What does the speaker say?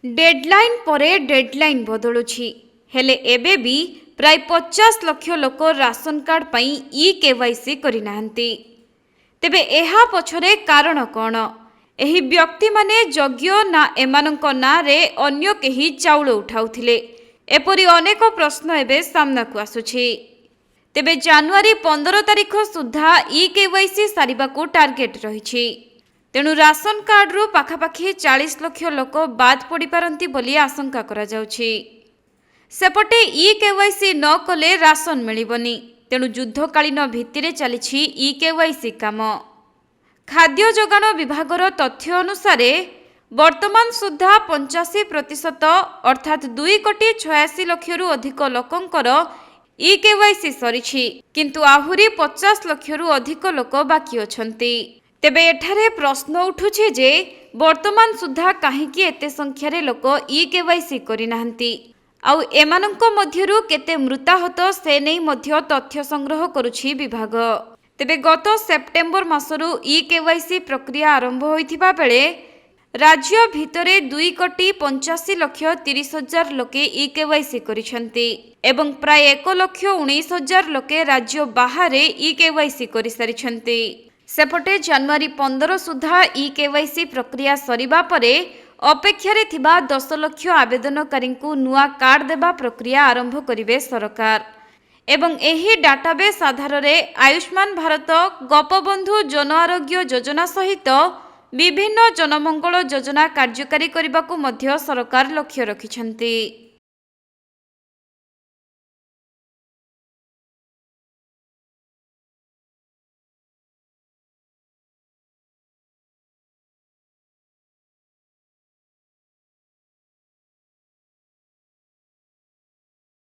Deadline परे deadline बदलुछि हेले एबे भी प्राय 50 लाख लोक राशन कार्ड पई ई केवाईसी करि नाहंती। तेबे एहा पछरे कारण कौन? एही व्यक्ति माने योग्य ना एमानंक नारे अन्य केही चाउल उठाउथिले? एपरि अनेक प्रश्न एबे सामना को आसुछि। तेबे जनवरी 15 तारिख सुधा ई केवाईसी सारिबाकू टार्गेट रहिछि। तेणु राशन कार्ड रु पाखापाखि 40 लाख लोक बाद पड़ी पारंती बोली आशंका करा जाउछि। सेपटे ई केवाईसी न कले राशन मिलिबनी। तेणु युद्धकालीन भित्तिरे चलिछि ई केवाईसी काम। खाद्य जोगाण विभागर तथ्य अनुसार वर्तमान सुधा 85% अर्थात 2,86,00,000 रु अधिक लोकंकर ई केवाईसी सरिछि, किंतु आहुरी 50 लाख रु अधिक लोक बाकी अछंती। तेबे एठारे प्रश्न उठुछि जे वर्तमान सुधा काहेकि एते संख्यारे लोक ई केवाईसी करि नाहंती, आउ एमानंक मध्यरु केते मृताहत से नै मध्य तथ्य संग्रह करुछि विभाग। तेबे गत सेप्टेम्बर मासरु ई केवाईसी प्रक्रिया आरंभ होइथिबा बेले राज्य भितरे 2,85,30,000 लोके ई केवाईसी करिसंती एवं प्राय 1,19,000 लोके राज्य बाहरे ई केवाईसी करि सारिसंती। सेपटे जनवरी 15 सुधा ई केवाईसी प्रक्रिया सरिबा परे अपेक्षारे थिबा 10 लाख आवेदनकारी नुआ कार्ड देबा प्रक्रिया आरंभ करिवे सरकार एवं एही डाटाबेस आधार रे आयुष्मान भारत, गोपबंधु जन आरोग्य योजना सहित विभिन्न जनमंगल योजना कार्यकारी करने को सरकार लक्ष्य रखिछंती।